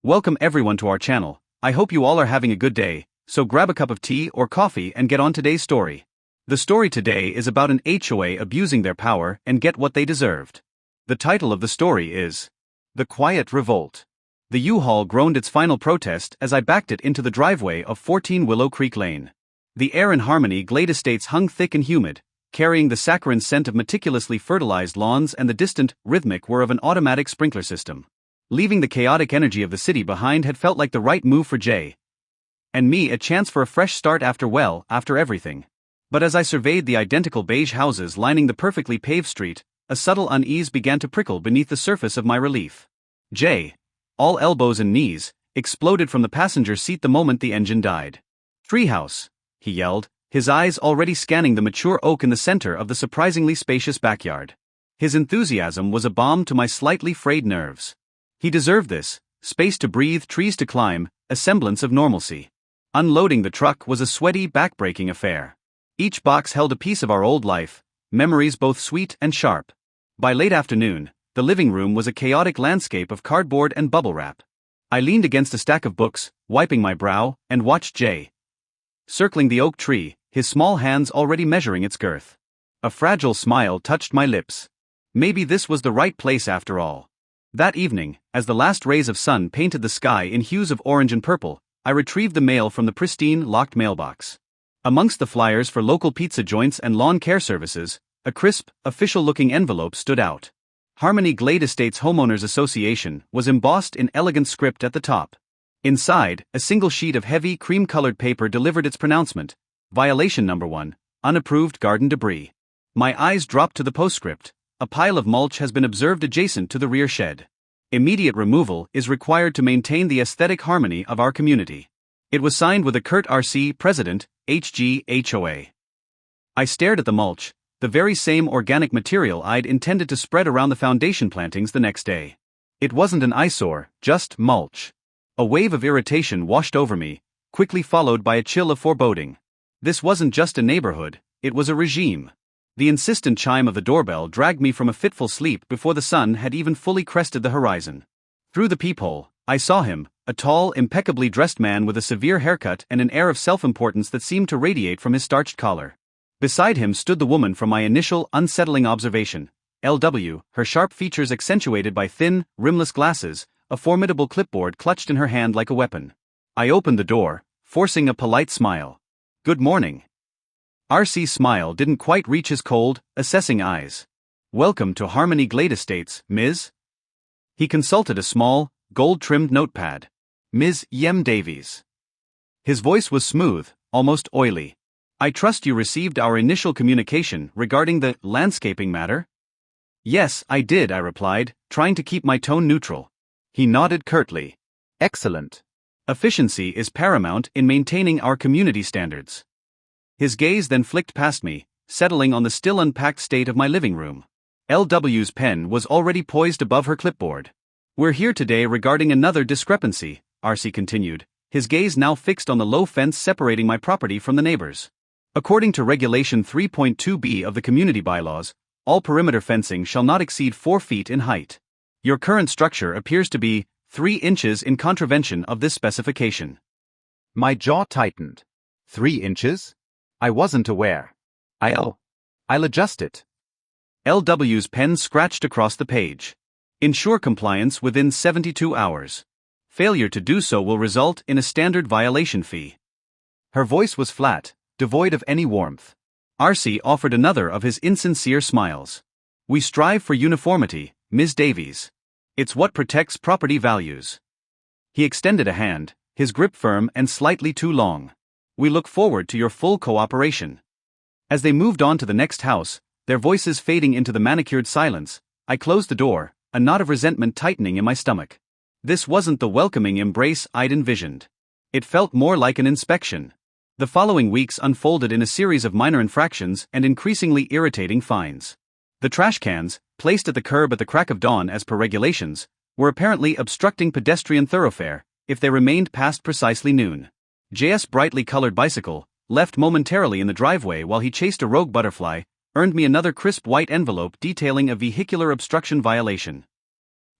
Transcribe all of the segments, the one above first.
Welcome everyone to our channel. I hope you all are having a good day, so grab a cup of tea or coffee and get on today's story. The story today is about an HOA abusing their power and get what they deserved. The title of the story is The Quiet Revolt. The U-Haul groaned its final protest as I backed it into the driveway of 14 Willow Creek Lane. The air in Harmony Glade Estates hung thick and humid, carrying the saccharine scent of meticulously fertilized lawns and the distant, rhythmic whir of an automatic sprinkler system. Leaving the chaotic energy of the city behind had felt like the right move for Jay and me, a chance for a fresh start after everything. But as I surveyed the identical beige houses lining the perfectly paved street, a subtle unease began to prickle beneath the surface of my relief. Jay, all elbows and knees, exploded from the passenger seat the moment the engine died. "Treehouse," he yelled, his eyes already scanning the mature oak in the center of the surprisingly spacious backyard. His enthusiasm was a balm to my slightly frayed nerves. He deserved this: space to breathe, trees to climb, a semblance of normalcy. Unloading the truck was a sweaty, back-breaking affair. Each box held a piece of our old life, memories both sweet and sharp. By late afternoon, the living room was a chaotic landscape of cardboard and bubble wrap. I leaned against a stack of books, wiping my brow, and watched Jay circling the oak tree, his small hands already measuring its girth. A fragile smile touched my lips. Maybe this was the right place after all. That evening, as the last rays of sun painted the sky in hues of orange and purple, I retrieved the mail from the pristine, locked mailbox. Amongst the flyers for local pizza joints and lawn care services, a crisp, official-looking envelope stood out. Harmony Glade Estates Homeowners Association was embossed in elegant script at the top. Inside, a single sheet of heavy, cream-colored paper delivered its pronouncement: Violation Number 1, unapproved garden debris. My eyes dropped to the postscript: a pile of mulch has been observed adjacent to the rear shed. Immediate removal is required to maintain the aesthetic harmony of our community. It was signed with a curt RC, President, HGHOA. I stared at the mulch, the very same organic material I'd intended to spread around the foundation plantings the next day. It wasn't an eyesore, just mulch. A wave of irritation washed over me, quickly followed by a chill of foreboding. This wasn't just a neighborhood, it was a regime. The insistent chime of the doorbell dragged me from a fitful sleep before the sun had even fully crested the horizon. Through the peephole, I saw him, a tall, impeccably dressed man with a severe haircut and an air of self-importance that seemed to radiate from his starched collar. Beside him stood the woman from my initial, unsettling observation, LW, her sharp features accentuated by thin, rimless glasses, a formidable clipboard clutched in her hand like a weapon. I opened the door, forcing a polite smile. "Good morning." RC's smile didn't quite reach his cold, assessing eyes. "Welcome to Harmony Glade Estates, Ms." He consulted a small, gold-trimmed notepad. "Ms. Yem Davies." His voice was smooth, almost oily. "I trust you received our initial communication regarding the landscaping matter?" "Yes, I did," I replied, trying to keep my tone neutral. He nodded curtly. "Excellent. Efficiency is paramount in maintaining our community standards." His gaze then flicked past me, settling on the still unpacked state of my living room. LW's pen was already poised above her clipboard. "We're here today regarding another discrepancy," RC continued, his gaze now fixed on the low fence separating my property from the neighbors. "According to Regulation 3.2b of the Community Bylaws, all perimeter fencing shall not exceed 4 feet in height. Your current structure appears to be 3 inches in contravention of this specification." My jaw tightened. 3 inches? I wasn't aware. I'll adjust it. LW's pen scratched across the page. "Ensure compliance within 72 hours. Failure to do so will result in a standard violation fee." Her voice was flat, devoid of any warmth. RC offered another of his insincere smiles. "We strive for uniformity, Ms. Davies. It's what protects property values." He extended a hand, his grip firm and slightly too long. "We look forward to your full cooperation." As they moved on to the next house, their voices fading into the manicured silence, I closed the door, a knot of resentment tightening in my stomach. This wasn't the welcoming embrace I'd envisioned. It felt more like an inspection. The following weeks unfolded in a series of minor infractions and increasingly irritating fines. The trash cans, placed at the curb at the crack of dawn as per regulations, were apparently obstructing pedestrian thoroughfare if they remained past precisely noon. J's brightly colored bicycle, left momentarily in the driveway while he chased a rogue butterfly, earned me another crisp white envelope detailing a vehicular obstruction violation.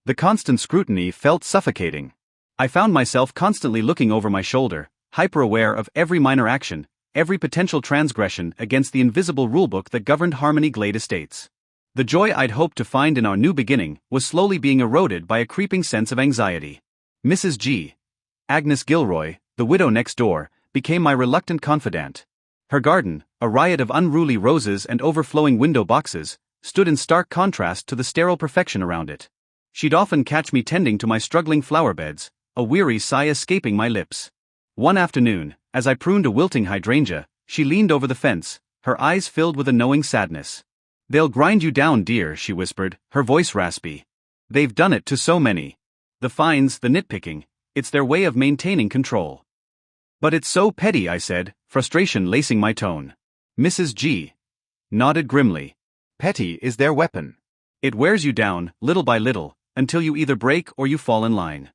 The constant scrutiny felt suffocating. I found myself constantly looking over my shoulder, hyper-aware of every minor action, every potential transgression against the invisible rulebook that governed Harmony Glade Estates. The joy I'd hoped to find in our new beginning was slowly being eroded by a creeping sense of anxiety. Mrs. G. Agnes Gilroy, the widow next door, became my reluctant confidant. Her garden, a riot of unruly roses and overflowing window boxes, stood in stark contrast to the sterile perfection around it. She'd often catch me tending to my struggling flower beds, a weary sigh escaping my lips. One afternoon, as I pruned a wilting hydrangea, she leaned over the fence, her eyes filled with a knowing sadness. "They'll grind you down, dear," she whispered, her voice raspy. "They've done it to so many. The fines, the nitpicking, it's their way of maintaining control." "But it's so petty," I said, frustration lacing my tone. Mrs. G. nodded grimly. "Petty is their weapon. It wears you down, little by little, until you either break or you fall in line."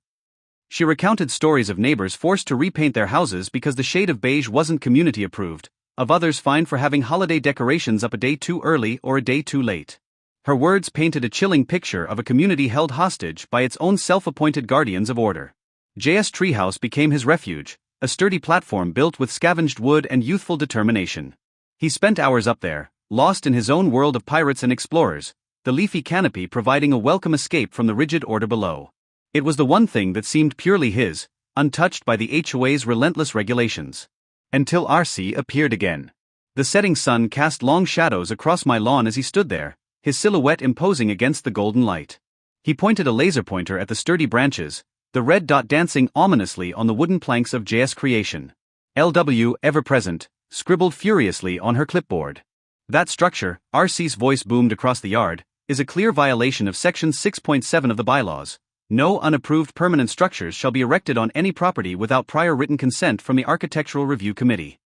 She recounted stories of neighbors forced to repaint their houses because the shade of beige wasn't community approved, of others fined for having holiday decorations up a day too early or a day too late. Her words painted a chilling picture of a community held hostage by its own self-appointed guardians of order. J.S. Treehouse became his refuge, a sturdy platform built with scavenged wood and youthful determination. He spent hours up there, lost in his own world of pirates and explorers, the leafy canopy providing a welcome escape from the rigid order below. It was the one thing that seemed purely his, untouched by the HOA's relentless regulations. Until RC appeared again. The setting sun cast long shadows across my lawn as he stood there, his silhouette imposing against the golden light. He pointed a laser pointer at the sturdy branches, the red dot dancing ominously on the wooden planks of JS creation. LW, ever present, scribbled furiously on her clipboard. "That structure," RC's voice boomed across the yard, "is a clear violation of Section 6.7 of the bylaws. No unapproved permanent structures shall be erected on any property without prior written consent from the Architectural Review Committee."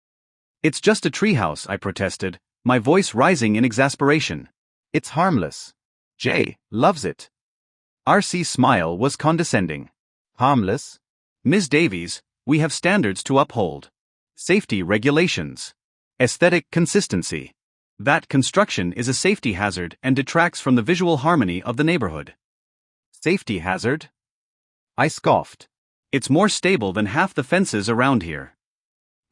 "It's just a treehouse," I protested, my voice rising in exasperation. "It's harmless. Jay loves it." RC's smile was condescending. "Harmless? Ms. Davies, we have standards to uphold. Safety regulations. Aesthetic consistency. That construction is a safety hazard and detracts from the visual harmony of the neighborhood." "Safety hazard?" I scoffed. "It's more stable than half the fences around here."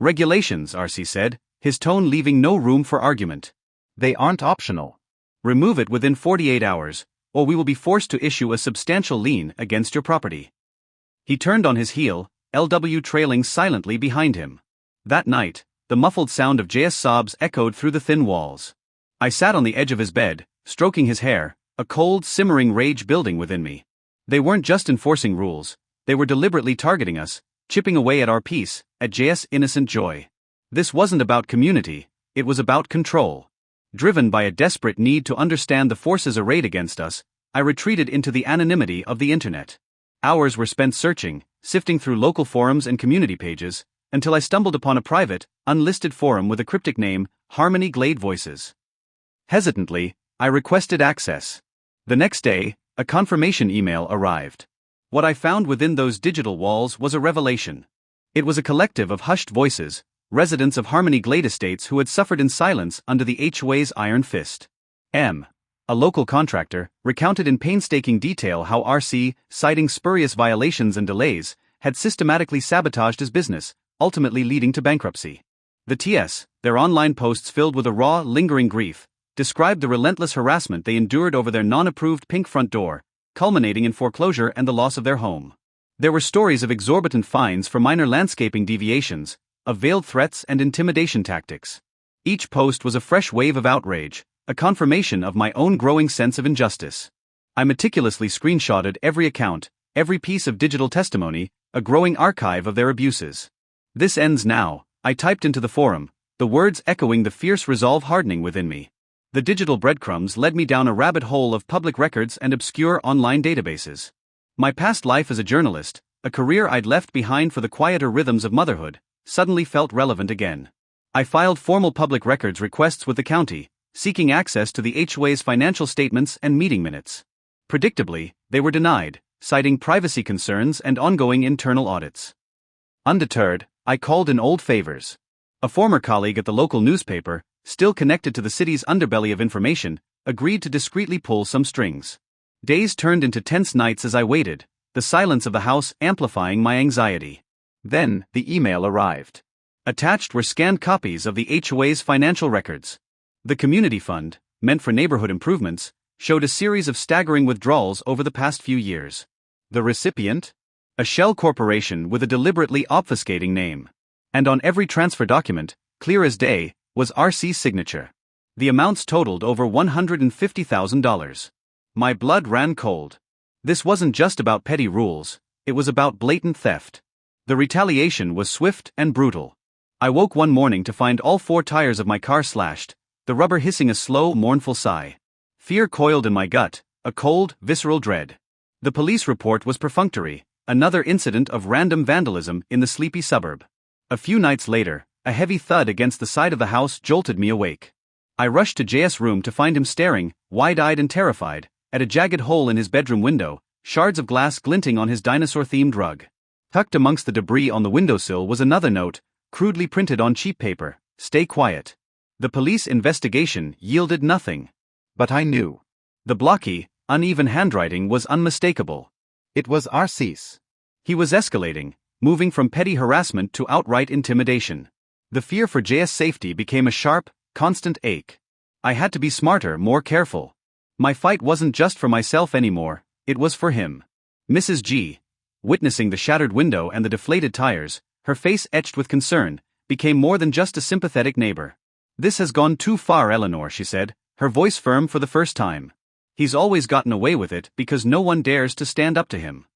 "Regulations," RC said, his tone leaving no room for argument. "They aren't optional. Remove it within 48 hours, or we will be forced to issue a substantial lien against your property." He turned on his heel, LW trailing silently behind him. That night, the muffled sound of JS sobs echoed through the thin walls. I sat on the edge of his bed, stroking his hair, a cold, simmering rage building within me. They weren't just enforcing rules, they were deliberately targeting us, chipping away at our peace, at JS' innocent joy. This wasn't about community, it was about control. Driven by a desperate need to understand the forces arrayed against us, I retreated into the anonymity of the internet. Hours were spent searching, sifting through local forums and community pages, until I stumbled upon a private, unlisted forum with a cryptic name, Harmony Glade Voices. Hesitantly, I requested access. The next day, a confirmation email arrived. What I found within those digital walls was a revelation. It was a collective of hushed voices, residents of Harmony Glade Estates who had suffered in silence under the HOA's iron fist. M. a local contractor, recounted in painstaking detail how RC, citing spurious violations and delays, had systematically sabotaged his business, ultimately leading to bankruptcy. The TS, their online posts filled with a raw, lingering grief, described the relentless harassment they endured over their non-approved pink front door, culminating in foreclosure and the loss of their home. There were stories of exorbitant fines for minor landscaping deviations, of veiled threats and intimidation tactics. Each post was a fresh wave of outrage, a confirmation of my own growing sense of injustice. I meticulously screenshotted every account, every piece of digital testimony, a growing archive of their abuses. "This ends now," I typed into the forum, the words echoing the fierce resolve hardening within me. The digital breadcrumbs led me down a rabbit hole of public records and obscure online databases. My past life as a journalist, a career I'd left behind for the quieter rhythms of motherhood, suddenly felt relevant again. I filed formal public records requests with the county, seeking access to the HOA's financial statements and meeting minutes. Predictably, they were denied, citing privacy concerns and ongoing internal audits. Undeterred, I called in old favors. A former colleague at the local newspaper, still connected to the city's underbelly of information, agreed to discreetly pull some strings. Days turned into tense nights as I waited, the silence of the house amplifying my anxiety. Then, the email arrived. Attached were scanned copies of the HOA's financial records. The community fund, meant for neighborhood improvements, showed a series of staggering withdrawals over the past few years. The recipient? A shell corporation with a deliberately obfuscating name. And on every transfer document, clear as day, was RC's signature. The amounts totaled over $150,000. My blood ran cold. This wasn't just about petty rules, it was about blatant theft. The retaliation was swift and brutal. I woke one morning to find all 4 tires of my car slashed, the rubber hissing a slow, mournful sigh. Fear coiled in my gut, a cold, visceral dread. The police report was perfunctory, another incident of random vandalism in the sleepy suburb. A few nights later, a heavy thud against the side of the house jolted me awake. I rushed to JS' room to find him staring, wide-eyed and terrified, at a jagged hole in his bedroom window, shards of glass glinting on his dinosaur-themed rug. Tucked amongst the debris on the windowsill was another note, crudely printed on cheap paper: "Stay quiet." The police investigation yielded nothing. But I knew. The blocky, uneven handwriting was unmistakable. It was RC's. He was escalating, moving from petty harassment to outright intimidation. The fear for JS' safety became a sharp, constant ache. I had to be smarter, more careful. My fight wasn't just for myself anymore, it was for him. Mrs. G, witnessing the shattered window and the deflated tires, her face etched with concern, became more than just a sympathetic neighbor. "This has gone too far, Eleanor," she said, her voice firm for the first time. "He's always gotten away with it because no one dares to stand up to him."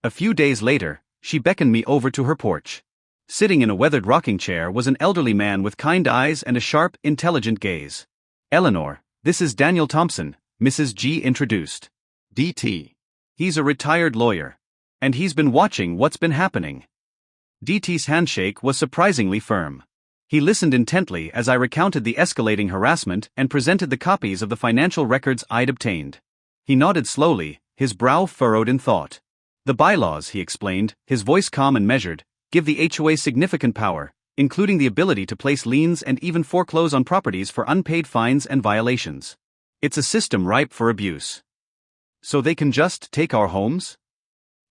A few days later, she beckoned me over to her porch. Sitting in a weathered rocking chair was an elderly man with kind eyes and a sharp, intelligent gaze. "Eleanor, this is Daniel Thompson," Mrs. G introduced. "DT. He's a retired lawyer. And he's been watching what's been happening." DT's handshake was surprisingly firm. He listened intently as I recounted the escalating harassment and presented the copies of the financial records I'd obtained. He nodded slowly, his brow furrowed in thought. "The bylaws," he explained, his voice calm and measured, "give the HOA significant power, including the ability to place liens and even foreclose on properties for unpaid fines and violations. It's a system ripe for abuse." "So they can just take our homes?"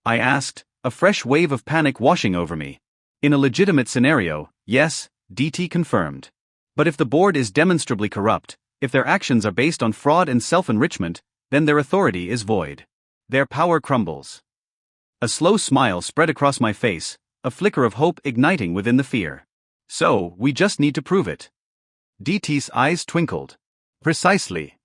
I asked, a fresh wave of panic washing over me. "In a legitimate scenario, yes," DT confirmed. "But if the board is demonstrably corrupt, if their actions are based on fraud and self-enrichment, then their authority is void. Their power crumbles." A slow smile spread across my face, a flicker of hope igniting within the fear. "So, we just need to prove it." DT's eyes twinkled. "Precisely."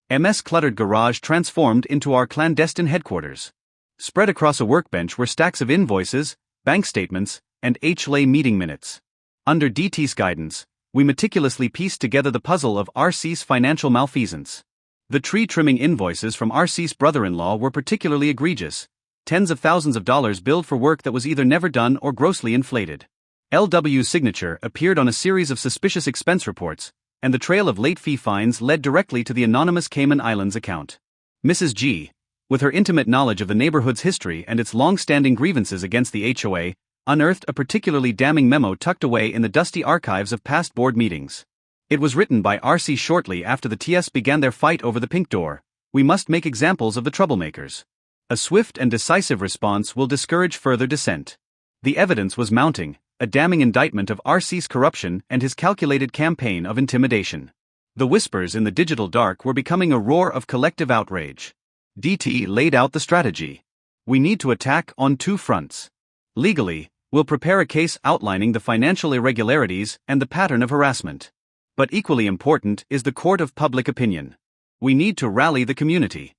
MS cluttered garage transformed into our clandestine headquarters. Spread across a workbench were stacks of invoices, bank statements, and HLA meeting minutes. Under DT's guidance, we meticulously pieced together the puzzle of RC's financial malfeasance. The tree trimming invoices from RC's brother-in-law were particularly egregious, tens of thousands of dollars billed for work that was either never done or grossly inflated. LW's signature appeared on a series of suspicious expense reports, and the trail of late fee fines led directly to the anonymous Cayman Islands account. Mrs. G, with her intimate knowledge of the neighborhood's history and its long-standing grievances against the HOA, unearthed a particularly damning memo tucked away in the dusty archives of past board meetings. It was written by RC shortly after the TS began their fight over the pink door. "We must make examples of the troublemakers. A swift and decisive response will discourage further dissent." The evidence was mounting, a damning indictment of RC's corruption and his calculated campaign of intimidation. The whispers in the digital dark were becoming a roar of collective outrage. DT laid out the strategy. "We need to attack on 2 fronts. Legally, we'll prepare a case outlining the financial irregularities and the pattern of harassment. But equally important is the court of public opinion. We need to rally the community."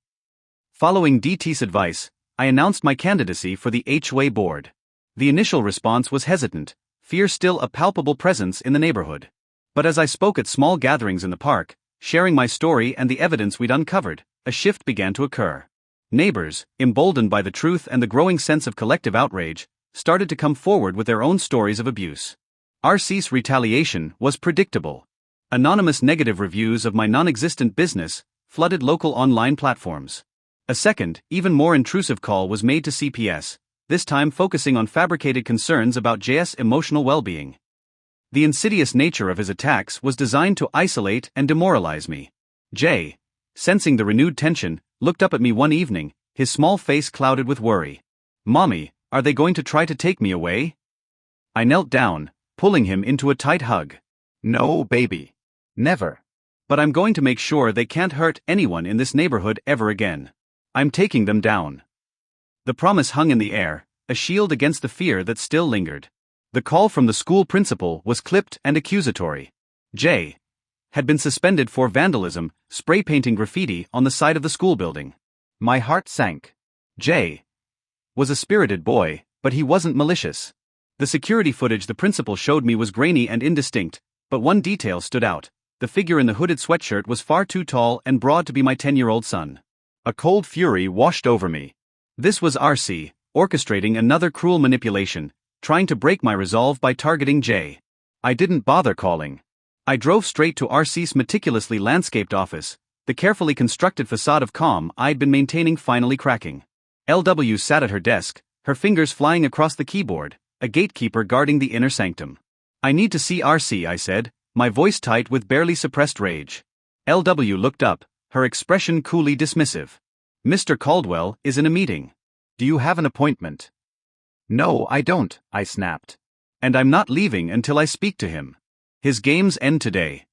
Following DT's advice, I announced my candidacy for the HOA board. The initial response was hesitant, fear still a palpable presence in the neighborhood. But as I spoke at small gatherings in the park, sharing my story and the evidence we'd uncovered, a shift began to occur. Neighbors, emboldened by the truth and the growing sense of collective outrage, started to come forward with their own stories of abuse. RC's retaliation was predictable. Anonymous negative reviews of my non-existent business flooded local online platforms. A second, even more intrusive call was made to CPS, this time focusing on fabricated concerns about JS' emotional well-being. The insidious nature of his attacks was designed to isolate and demoralize me. Jay, sensing the renewed tension, looked up at me one evening, his small face clouded with worry. "Mommy, are they going to try to take me away?" I knelt down, pulling him into a tight hug. "No, baby. Never. But I'm going to make sure they can't hurt anyone in this neighborhood ever again. I'm taking them down." The promise hung in the air, a shield against the fear that still lingered. The call from the school principal was clipped and accusatory. J. had been suspended for vandalism, spray painting graffiti on the side of the school building. My heart sank. J. was a spirited boy, but he wasn't malicious. The security footage the principal showed me was grainy and indistinct, but one detail stood out. The figure in the hooded sweatshirt was far too tall and broad to be my 10-year-old son. A cold fury washed over me. This was RC, orchestrating another cruel manipulation, trying to break my resolve by targeting J. I didn't bother calling. I drove straight to RC's meticulously landscaped office, the carefully constructed facade of calm I'd been maintaining finally cracking. LW sat at her desk, her fingers flying across the keyboard, a gatekeeper guarding the inner sanctum. "I need to see RC," I said, my voice tight with barely suppressed rage. LW looked up, her expression coolly dismissive. "Mr. Caldwell is in a meeting. Do you have an appointment?" "No, I don't," I snapped. "And I'm not leaving until I speak to him. His games end today."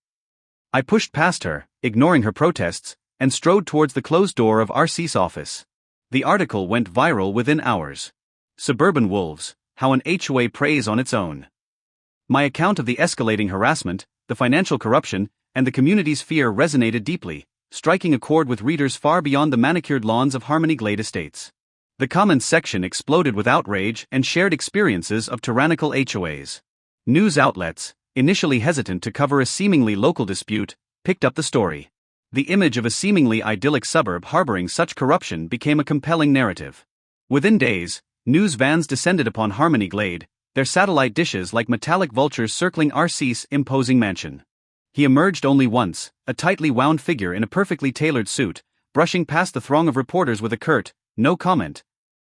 I pushed past her, ignoring her protests, and strode towards the closed door of RC's office. The article went viral within hours. Suburban Wolves, How an HOA Preys on Its Own. My account of the escalating harassment, the financial corruption, and the community's fear resonated deeply, striking a chord with readers far beyond the manicured lawns of Harmony Glade Estates. The comments section exploded with outrage and shared experiences of tyrannical HOAs. News outlets, initially hesitant to cover a seemingly local dispute, picked up the story. The image of a seemingly idyllic suburb harboring such corruption became a compelling narrative. Within days, news vans descended upon Harmony Glade, their satellite dishes like metallic vultures circling RC's imposing mansion. He emerged only once, a tightly wound figure in a perfectly tailored suit, brushing past the throng of reporters with a curt, "No comment,"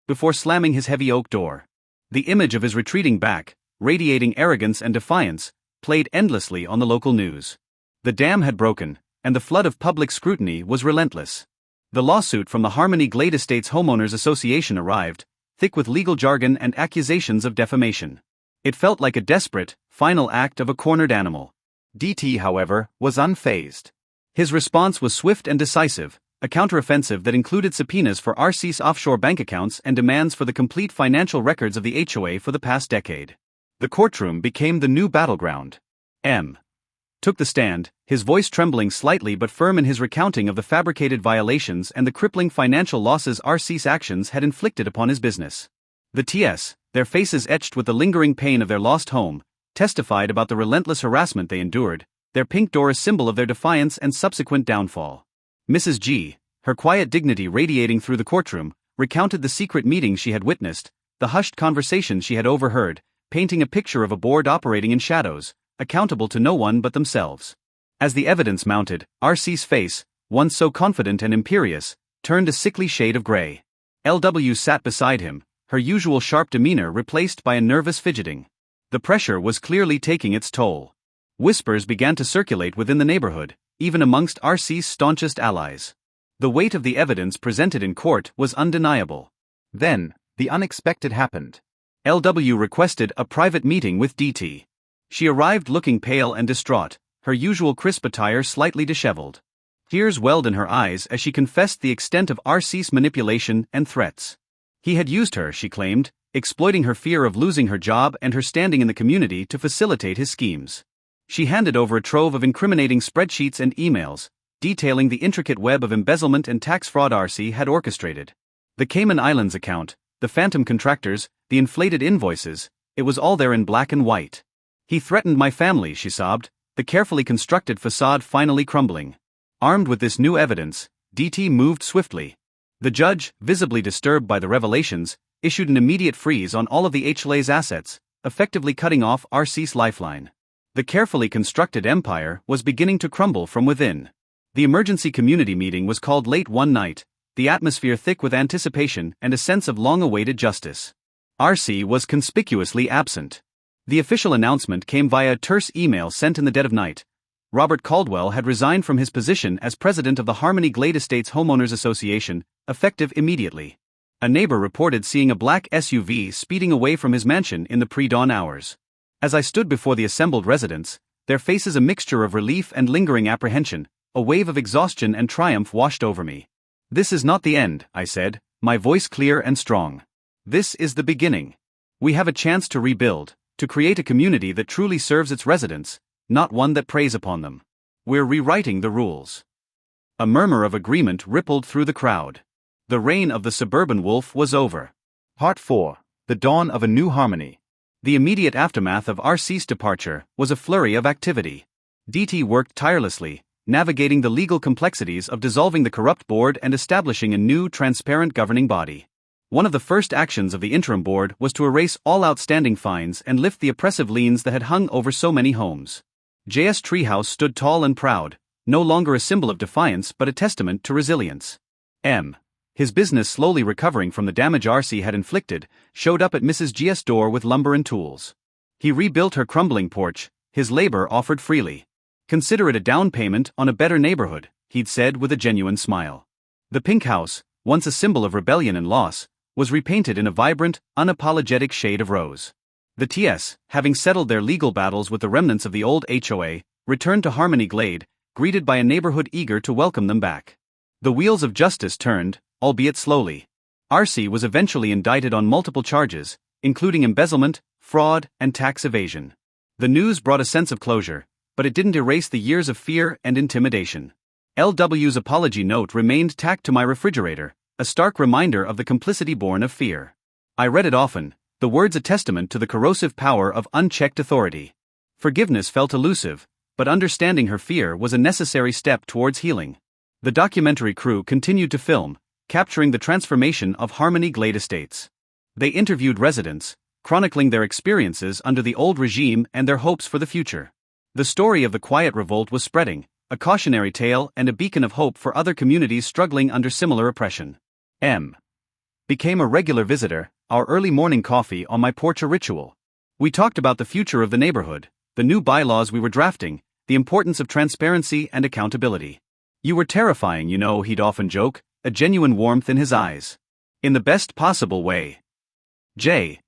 before slamming his heavy oak door. The image of his retreating back, radiating arrogance and defiance, played endlessly on the local news. The dam had broken, and the flood of public scrutiny was relentless. The lawsuit from the Harmony Glade Estates Homeowners Association arrived, thick with legal jargon and accusations of defamation. It felt like a desperate, final act of a cornered animal. DT, however, was unfazed. His response was swift and decisive, a counteroffensive that included subpoenas for RC's offshore bank accounts and demands for the complete financial records of the HOA for the past decade. The courtroom became the new battleground. M. took the stand, his voice trembling slightly but firm in his recounting of the fabricated violations and the crippling financial losses RC's actions had inflicted upon his business. The TS, their faces etched with the lingering pain of their lost home, testified about the relentless harassment they endured, their pink door a symbol of their defiance and subsequent downfall. Mrs. G, her quiet dignity radiating through the courtroom, recounted the secret meetings she had witnessed, the hushed conversations she had overheard, painting a picture of a board operating in shadows, accountable to no one but themselves. As the evidence mounted, RC's face, once so confident and imperious, turned a sickly shade of gray. LW sat beside him, her usual sharp demeanor replaced by a nervous fidgeting. The pressure was clearly taking its toll. Whispers began to circulate within the neighborhood, even amongst RC's staunchest allies. The weight of the evidence presented in court was undeniable. Then, the unexpected happened. LW requested a private meeting with DT. She arrived looking pale and distraught, her usual crisp attire slightly disheveled. Tears welled in her eyes as she confessed the extent of RC's manipulation and threats. He had used her, she claimed, exploiting her fear of losing her job and her standing in the community to facilitate his schemes. She handed over a trove of incriminating spreadsheets and emails, detailing the intricate web of embezzlement and tax fraud RC had orchestrated. The Cayman Islands account, the phantom contractors, the inflated invoices, it was all there in black and white. "He threatened my family," she sobbed, the carefully constructed facade finally crumbling. Armed with this new evidence, DT moved swiftly. The judge, visibly disturbed by the revelations, issued an immediate freeze on all of the HLA's assets, effectively cutting off RC's lifeline. The carefully constructed empire was beginning to crumble from within. The emergency community meeting was called late one night, the atmosphere thick with anticipation and a sense of long-awaited justice. RC was conspicuously absent. The official announcement came via a terse email sent in the dead of night. Robert Caldwell had resigned from his position as president of the Harmony Glade Estates Homeowners Association, effective immediately. A neighbor reported seeing a black SUV speeding away from his mansion in the pre-dawn hours. As I stood before the assembled residents, their faces a mixture of relief and lingering apprehension, a wave of exhaustion and triumph washed over me. "This is not the end," I said, my voice clear and strong. "This is the beginning. We have a chance to rebuild, to create a community that truly serves its residents, not one that preys upon them. We're rewriting the rules." A murmur of agreement rippled through the crowd. The reign of the suburban wolf was over. Part 4. The Dawn of a New Harmony. The immediate aftermath of RC's departure was a flurry of activity. DT worked tirelessly, navigating the legal complexities of dissolving the corrupt board and establishing a new, transparent governing body. One of the first actions of the interim board was to erase all outstanding fines and lift the oppressive liens that had hung over so many homes. JS Treehouse stood tall and proud, no longer a symbol of defiance but a testament to resilience. His business, slowly recovering from the damage RC had inflicted, showed up at Mrs. G's door with lumber and tools. He rebuilt her crumbling porch, his labor offered freely. "Consider it a down payment on a better neighborhood," he'd said with a genuine smile. The pink house, once a symbol of rebellion and loss, was repainted in a vibrant, unapologetic shade of rose. The TS, having settled their legal battles with the remnants of the old HOA, returned to Harmony Glade, greeted by a neighborhood eager to welcome them back. The wheels of justice turned, albeit slowly. RC was eventually indicted on multiple charges, including embezzlement, fraud, and tax evasion. The news brought a sense of closure, but it didn't erase the years of fear and intimidation. LW's apology note remained tacked to my refrigerator, a stark reminder of the complicity born of fear. I read it often, the words a testament to the corrosive power of unchecked authority. Forgiveness felt elusive, but understanding her fear was a necessary step towards healing. The documentary crew continued to film, capturing the transformation of Harmony Glade Estates. They interviewed residents, chronicling their experiences under the old regime and their hopes for the future. The story of the Quiet Revolt was spreading, a cautionary tale and a beacon of hope for other communities struggling under similar oppression. Became a regular visitor, our early morning coffee on my porch a ritual. We talked about the future of the neighborhood, the new bylaws we were drafting, the importance of transparency and accountability. "You were terrifying, you know," he'd often joke, a genuine warmth in his eyes. In the best possible way. Jay,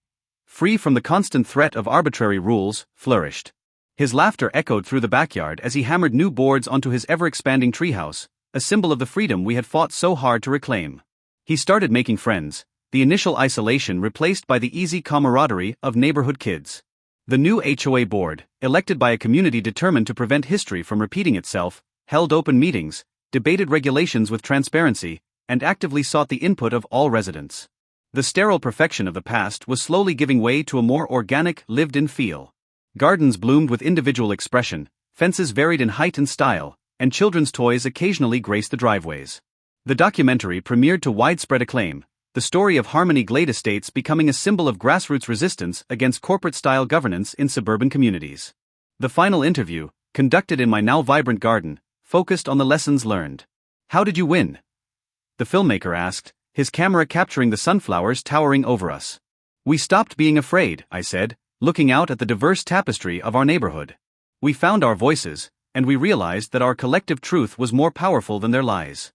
free from the constant threat of arbitrary rules, flourished. His laughter echoed through the backyard as he hammered new boards onto his ever-expanding treehouse, a symbol of the freedom we had fought so hard to reclaim. He started making friends, the initial isolation replaced by the easy camaraderie of neighborhood kids. The new HOA board, elected by a community determined to prevent history from repeating itself, held open meetings, debated regulations with transparency, and actively sought the input of all residents. The sterile perfection of the past was slowly giving way to a more organic, lived-in feel. Gardens bloomed with individual expression, fences varied in height and style, and children's toys occasionally graced the driveways. The documentary premiered to widespread acclaim, the story of Harmony Glade Estates becoming a symbol of grassroots resistance against corporate-style governance in suburban communities. The final interview, conducted in my now vibrant garden, focused on the lessons learned. "How did you win?" the filmmaker asked, his camera capturing the sunflowers towering over us. "We stopped being afraid," I said, looking out at the diverse tapestry of our neighborhood. "We found our voices, and we realized that our collective truth was more powerful than their lies."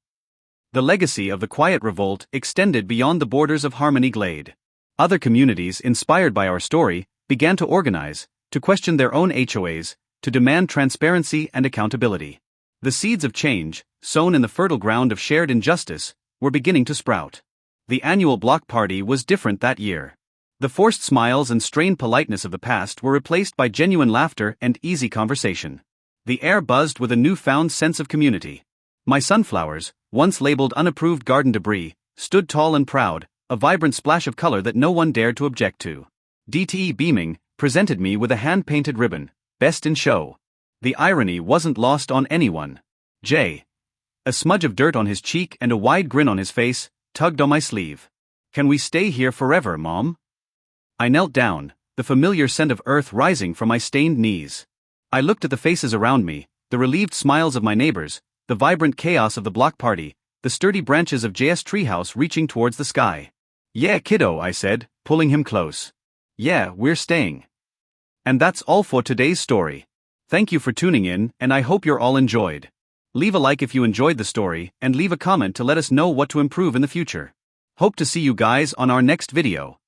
The legacy of the Quiet Revolt extended beyond the borders of Harmony Glade. Other communities, inspired by our story, began to organize, to question their own HOAs, to demand transparency and accountability. The seeds of change, sown in the fertile ground of shared injustice, were beginning to sprout. The annual block party was different that year. The forced smiles and strained politeness of the past were replaced by genuine laughter and easy conversation. The air buzzed with a newfound sense of community. My sunflowers, once labeled unapproved garden debris, stood tall and proud, a vibrant splash of color that no one dared to object to. DTE, beaming, presented me with a hand-painted ribbon, best in show. The irony wasn't lost on anyone. Jay, a smudge of dirt on his cheek and a wide grin on his face, tugged on my sleeve. "Can we stay here forever, Mom?" I knelt down, the familiar scent of earth rising from my stained knees. I looked at the faces around me, the relieved smiles of my neighbors, the vibrant chaos of the block party, the sturdy branches of JS Treehouse reaching towards the sky. "Yeah, kiddo," I said, pulling him close. "Yeah, we're staying." And that's all for today's story. Thank you for tuning in, and I hope you're all enjoyed. Leave a like if you enjoyed the story, and leave a comment to let us know what to improve in the future. Hope to see you guys on our next video.